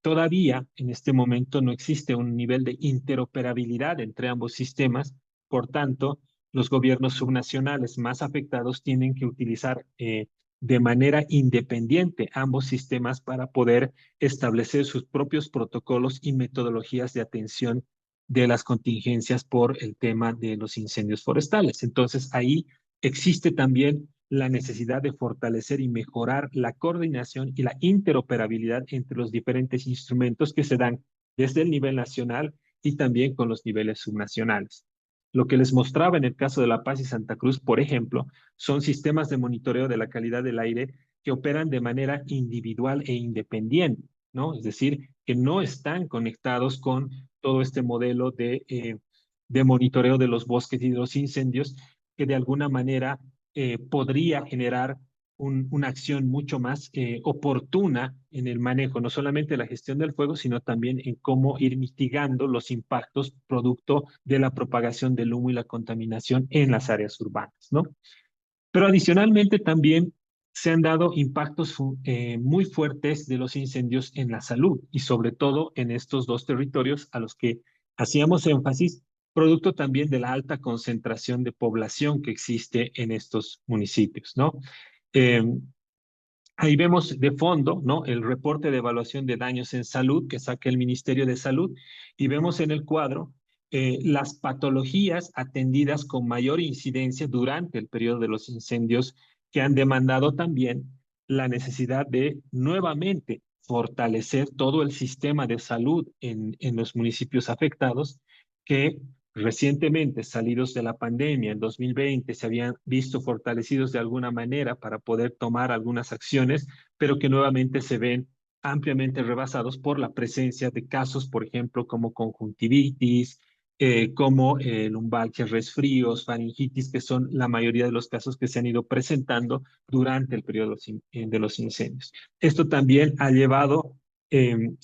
todavía en este momento no existe un nivel de interoperabilidad entre ambos sistemas. Por tanto, los gobiernos subnacionales más afectados tienen que utilizar de manera independiente ambos sistemas para poder establecer sus propios protocolos y metodologías de atención de las contingencias por el tema de los incendios forestales. Entonces, ahí existe también la necesidad de fortalecer y mejorar la coordinación y la interoperabilidad entre los diferentes instrumentos que se dan desde el nivel nacional y también con los niveles subnacionales. Lo que les mostraba en el caso de La Paz y Santa Cruz, por ejemplo, son sistemas de monitoreo de la calidad del aire que operan de manera individual e independiente, ¿no? Es decir, que no están conectados con todo este modelo de monitoreo de los bosques y de los incendios, que de alguna manera podría generar una acción mucho más oportuna en el manejo, no solamente de la gestión del fuego, sino también en cómo ir mitigando los impactos producto de la propagación del humo y la contaminación en las áreas urbanas, ¿no? Pero adicionalmente también se han dado impactos muy fuertes de los incendios en la salud y sobre todo en estos dos territorios a los que hacíamos énfasis, producto también de la alta concentración de población que existe en estos municipios, ¿no? Eh, Ahí vemos de fondo, ¿no? El reporte de evaluación de daños en salud que saca el Ministerio de Salud y vemos en el cuadro las patologías atendidas con mayor incidencia durante el periodo de los incendios que han demandado también la necesidad de nuevamente fortalecer todo el sistema de salud en los municipios afectados que recientemente salidos de la pandemia en 2020 se habían visto fortalecidos de alguna manera para poder tomar algunas acciones, pero que nuevamente se ven ampliamente rebasados por la presencia de casos, por ejemplo, como conjuntivitis, como lumbalgias, resfríos, faringitis, que son la mayoría de los casos que se han ido presentando durante el periodo de los incendios. Esto también ha llevado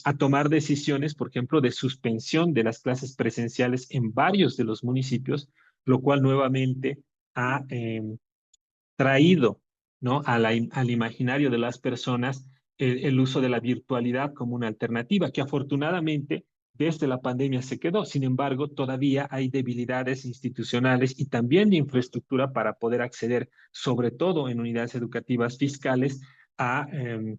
a tomar decisiones, por ejemplo, de suspensión de las clases presenciales en varios de los municipios, lo cual nuevamente ha traído, ¿no?, al imaginario de las personas el uso de la virtualidad como una alternativa, que afortunadamente desde la pandemia se quedó. Sin embargo, todavía hay debilidades institucionales y también de infraestructura para poder acceder, sobre todo en unidades educativas fiscales, a, eh,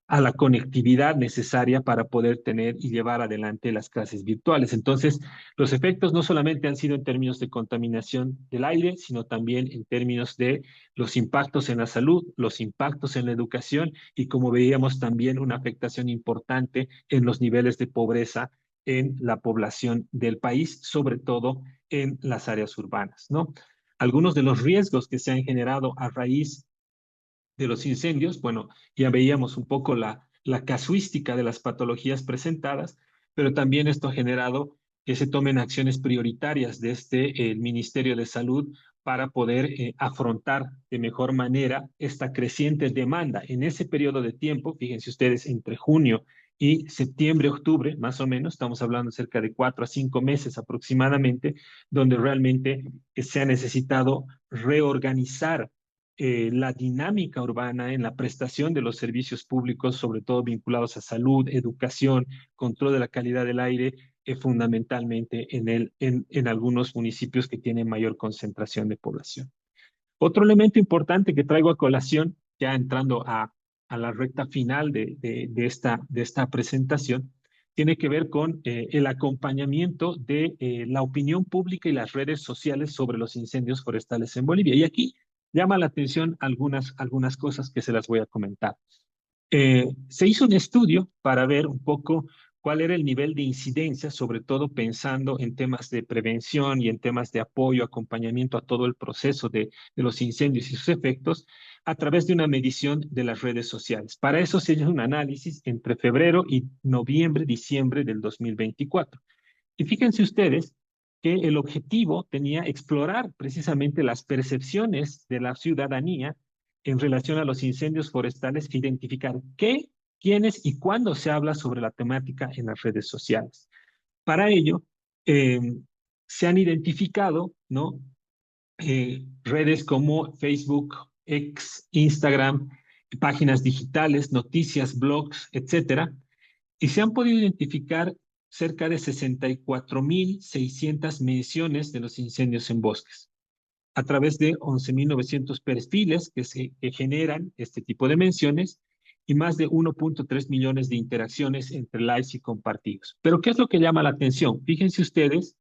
a la conectividad necesaria para poder tener y llevar adelante las clases virtuales. Entonces, los efectos no solamente han sido en términos de contaminación del aire, sino también en términos de los impactos en la salud, los impactos en la educación y, como veíamos, también una afectación importante en los niveles de pobreza en la población del país, sobre todo en las áreas urbanas, ¿no? Algunos de los riesgos que se han generado a raíz de los incendios, bueno, ya veíamos un poco la casuística de las patologías presentadas, pero también esto ha generado que se tomen acciones prioritarias desde el Ministerio de Salud para poder afrontar de mejor manera esta creciente demanda. En ese periodo de tiempo, fíjense ustedes, entre junio y septiembre, octubre, más o menos, estamos hablando cerca de 4 a 5 meses aproximadamente, donde realmente se ha necesitado reorganizar la dinámica urbana en la prestación de los servicios públicos, sobre todo vinculados a salud, educación, control de la calidad del aire, fundamentalmente en algunos municipios que tienen mayor concentración de población. Otro elemento importante que traigo a colación, ya entrando a la recta final de esta presentación, tiene que ver con el acompañamiento de la opinión pública y las redes sociales sobre los incendios forestales en Bolivia. Y aquí llama la atención algunas cosas que se las voy a comentar. Se hizo un estudio para ver un poco cuál era el nivel de incidencia, sobre todo pensando en temas de prevención y en temas de apoyo, acompañamiento a todo el proceso de los incendios y sus efectos, a través de una medición de las redes sociales. Para eso se hizo un análisis entre febrero y noviembre, diciembre del 2024. Y fíjense ustedes que el objetivo tenía explorar precisamente las percepciones de la ciudadanía en relación a los incendios forestales e identificar qué, quiénes y cuándo se habla sobre la temática en las redes sociales. Para ello, eh, se han identificado, ¿no?, redes como Facebook, X, Instagram, páginas digitales, noticias, blogs, etcétera, y se han podido identificar cerca de 64.600 menciones de los incendios en bosques a través de 11.900 perfiles que generan este tipo de menciones y más de 1.3 millones de interacciones entre likes y compartidos. Pero ¿qué es lo que llama la atención? Fíjense ustedes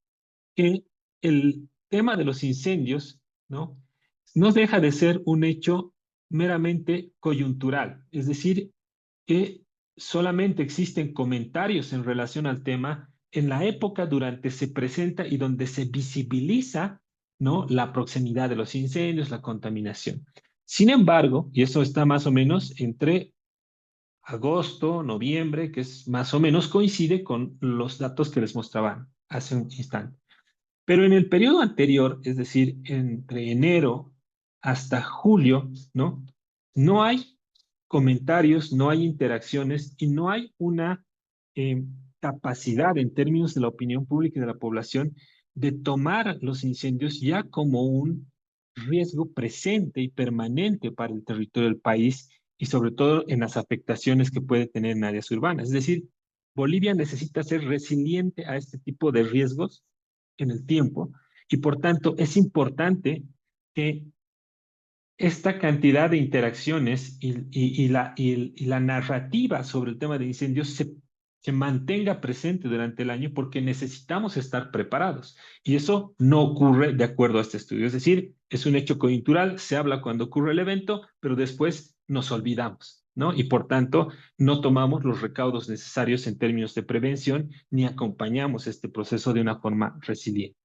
que el tema de los incendios, ¿no?, no deja de ser un hecho meramente coyuntural, es decir, que solamente existen comentarios en relación al tema en la época durante se presenta y donde se visibiliza, ¿no?, la proximidad de los incendios, la contaminación. Sin embargo, y eso está más o menos entre agosto, noviembre, que es más o menos coincide con los datos que les mostraban hace un instante. Pero en el periodo anterior, es decir, entre enero hasta julio, ¿no? No hay comentarios, no hay interacciones y no hay una eh, capacidad en términos de la opinión pública y de la población de tomar los incendios ya como un riesgo presente y permanente para el territorio del país y sobre todo en las afectaciones que puede tener en áreas urbanas. Es decir, Bolivia necesita ser resiliente a este tipo de riesgos en el tiempo y por tanto es importante que esta cantidad de interacciones y la narrativa sobre el tema de incendios se mantenga presente durante el año porque necesitamos estar preparados. Y eso no ocurre de acuerdo a este estudio. Es decir, es un hecho coyuntural, se habla cuando ocurre el evento, pero después nos olvidamos, ¿no? Y por tanto, no tomamos los recaudos necesarios en términos de prevención ni acompañamos este proceso de una forma resiliente.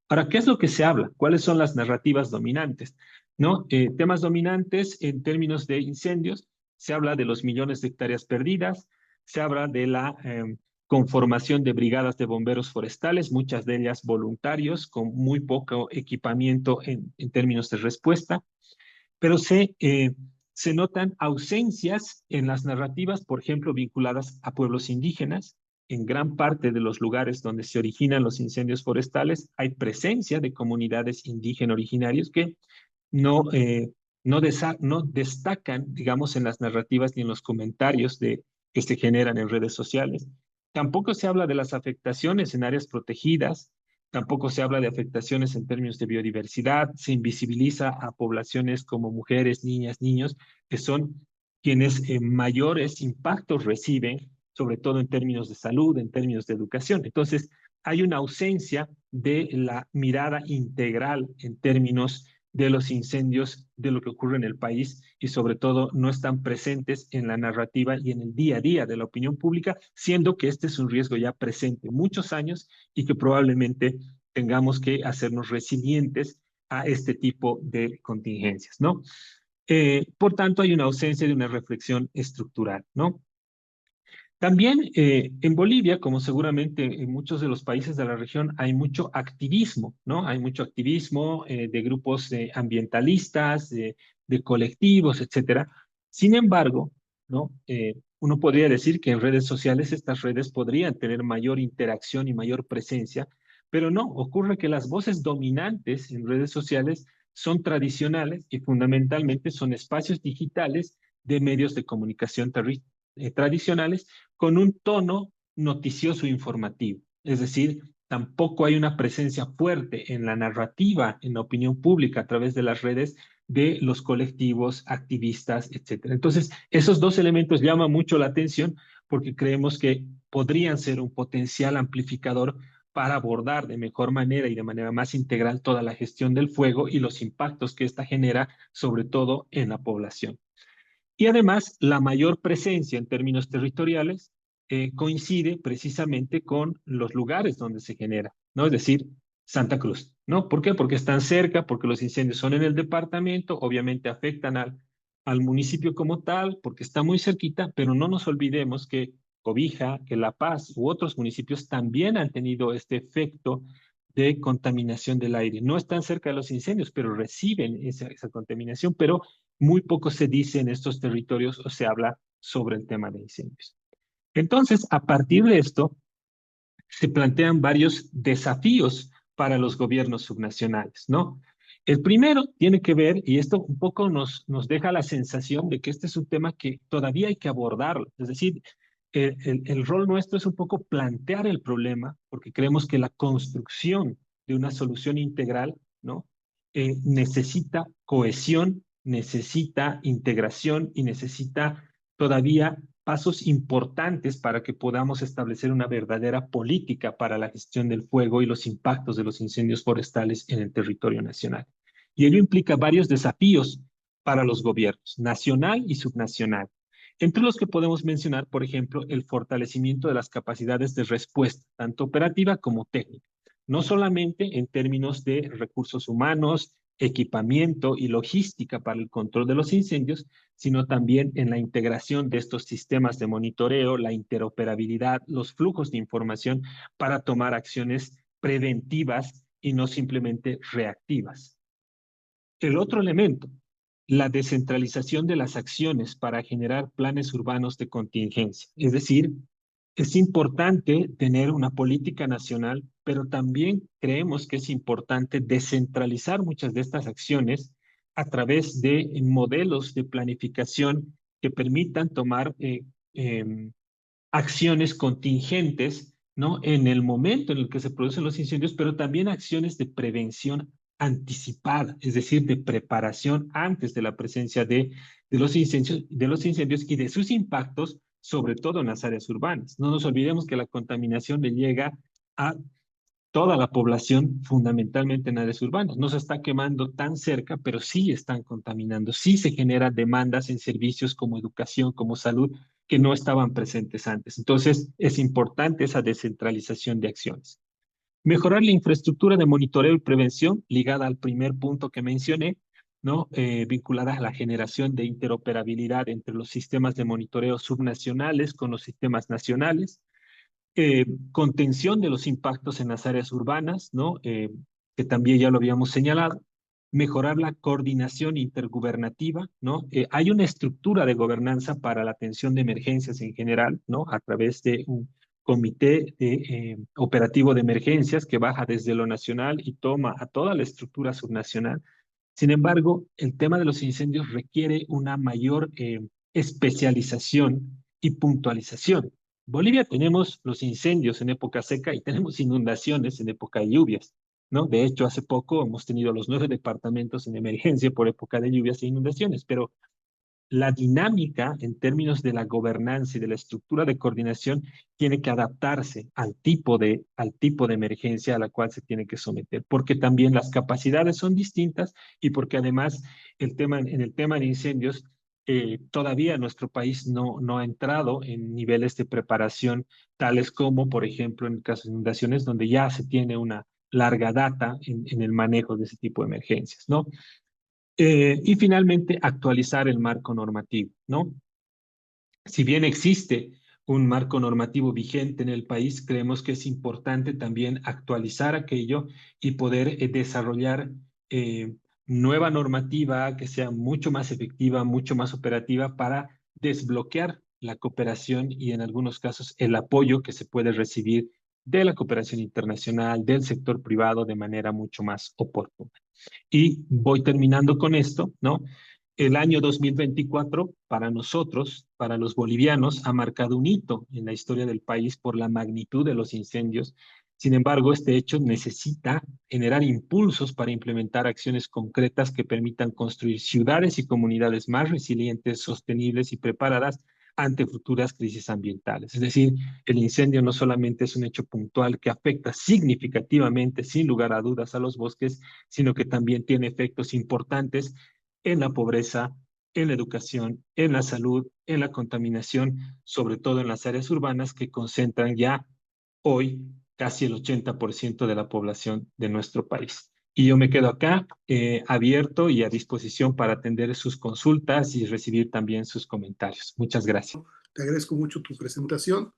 Ahora, ¿qué es lo que se habla? ¿Cuáles son las narrativas dominantes? ¿No? Temas dominantes en términos de incendios, se habla de los millones de hectáreas perdidas, se habla de la conformación de brigadas de bomberos forestales, muchas de ellas voluntarios, con muy poco equipamiento en términos de respuesta, pero se notan ausencias en las narrativas, por ejemplo, vinculadas a pueblos indígenas. En gran parte de los lugares donde se originan los incendios forestales hay presencia de comunidades indígenas originarias que no no destacan, digamos, en las narrativas ni en los comentarios que se generan en redes sociales. Tampoco se habla de las afectaciones en áreas protegidas, tampoco se habla de afectaciones en términos de biodiversidad, se invisibiliza a poblaciones como mujeres, niñas, niños, que son quienes mayores impactos reciben, sobre todo en términos de salud, en términos de educación. Entonces, hay una ausencia de la mirada integral en términos de los incendios, de lo que ocurre en el país y sobre todo no están presentes en la narrativa y en el día a día de la opinión pública, siendo que este es un riesgo ya presente muchos años y que probablemente tengamos que hacernos resilientes a este tipo de contingencias, ¿no? Por tanto, hay una ausencia de una reflexión estructural, ¿no? También en Bolivia, como seguramente en muchos de los países de la región, hay mucho activismo, ¿no? Hay mucho activismo de grupos ambientalistas, de colectivos, etcétera. Sin embargo, ¿no? Uno podría decir que en redes sociales estas redes podrían tener mayor interacción y mayor presencia, pero no, ocurre que las voces dominantes en redes sociales son tradicionales y fundamentalmente son espacios digitales de medios de comunicación tradicionales con un tono noticioso e informativo. Es decir, tampoco hay una presencia fuerte en la narrativa, en la opinión pública a través de las redes de los colectivos, activistas, etcétera. Entonces, esos dos elementos llaman mucho la atención porque creemos que podrían ser un potencial amplificador para abordar de mejor manera y de manera más integral toda la gestión del fuego y los impactos que ésta genera, sobre todo en la población. Y además, la mayor presencia en términos territoriales coincide precisamente con los lugares donde se genera, ¿no? Es decir, Santa Cruz, ¿no? ¿Por qué? Porque están cerca, porque los incendios son en el departamento, obviamente afectan al municipio como tal, porque está muy cerquita, pero no nos olvidemos que Cobija, que La Paz u otros municipios también han tenido este efecto de contaminación del aire. No están cerca de los incendios, pero reciben esa contaminación, pero muy poco se dice en estos territorios o se habla sobre el tema de incendios. Entonces, a partir de esto, se plantean varios desafíos para los gobiernos subnacionales, ¿no? El primero tiene que ver, y esto un poco nos deja la sensación de que este es un tema que todavía hay que abordarlo, es decir, el rol nuestro es un poco plantear el problema, porque creemos que la construcción de una solución integral, ¿no? Necesita cohesión, necesita integración y necesita todavía pasos importantes para que podamos establecer una verdadera política para la gestión del fuego y los impactos de los incendios forestales en el territorio nacional. Y ello implica varios desafíos para los gobiernos, nacional y subnacional, entre los que podemos mencionar, por ejemplo, el fortalecimiento de las capacidades de respuesta, tanto operativa como técnica, no solamente en términos de recursos humanos, equipamiento y logística para el control de los incendios, sino también en la integración de estos sistemas de monitoreo, la interoperabilidad, los flujos de información para tomar acciones preventivas y no simplemente reactivas. El otro elemento, la descentralización de las acciones para generar planes urbanos de contingencia. Es decir, es importante tener una política nacional, pero también creemos que es importante descentralizar muchas de estas acciones a través de modelos de planificación que permitan tomar acciones contingentes, ¿no? En el momento en el que se producen los incendios, pero también acciones de prevención anticipada, es decir, de preparación antes de la presencia de los incendios y de sus impactos, sobre todo en las áreas urbanas. No nos olvidemos que la contaminación le llega a toda la población, fundamentalmente en áreas urbanas. No se está quemando tan cerca, pero sí están contaminando. Sí se generan demandas en servicios como educación, como salud, que no estaban presentes antes. Entonces, es importante esa descentralización de acciones. Mejorar la infraestructura de monitoreo y prevención, ligada al primer punto que mencioné, ¿no? Vinculada a la generación de interoperabilidad entre los sistemas de monitoreo subnacionales con los sistemas nacionales, contención de los impactos en las áreas urbanas, ¿no? Que también ya lo habíamos señalado, mejorar la coordinación intergubernativa, ¿no? Hay una estructura de gobernanza para la atención de emergencias en general, ¿no? A través de un comité operativo de emergencias que baja desde lo nacional y toma a toda la estructura subnacional. Sin embargo, el tema de los incendios requiere una mayor especialización y puntualización. Bolivia tenemos los incendios en época seca y tenemos inundaciones en época de lluvias, ¿no? De hecho, hace poco hemos tenido los 9 departamentos en emergencia por época de lluvias e inundaciones, pero la dinámica en términos de la gobernanza y de la estructura de coordinación tiene que adaptarse al tipo de emergencia a la cual se tiene que someter, porque también las capacidades son distintas y porque además en el tema de incendios, todavía nuestro país no ha entrado en niveles de preparación tales como, por ejemplo, en el caso de inundaciones, donde ya se tiene una larga data en el manejo de ese tipo de emergencias, ¿no? Y finalmente, actualizar el marco normativo, ¿no? Si bien existe un marco normativo vigente en el país, creemos que es importante también actualizar aquello y poder desarrollar eh, nueva normativa que sea mucho más efectiva, mucho más operativa para desbloquear la cooperación y en algunos casos el apoyo que se puede recibir de la cooperación internacional, del sector privado de manera mucho más oportuna. Y voy terminando con esto, ¿no? El año 2024 para nosotros, para los bolivianos, ha marcado un hito en la historia del país por la magnitud de los incendios. Sin embargo, este hecho necesita generar impulsos para implementar acciones concretas que permitan construir ciudades y comunidades más resilientes, sostenibles y preparadas ante futuras crisis ambientales. Es decir, el incendio no solamente es un hecho puntual que afecta significativamente, sin lugar a dudas, a los bosques, sino que también tiene efectos importantes en la pobreza, en la educación, en la salud, en la contaminación, sobre todo en las áreas urbanas que concentran ya hoy casi el 80% de la población de nuestro país. Y yo me quedo acá abierto y a disposición para atender sus consultas y recibir también sus comentarios. Muchas gracias. Te agradezco mucho tu presentación.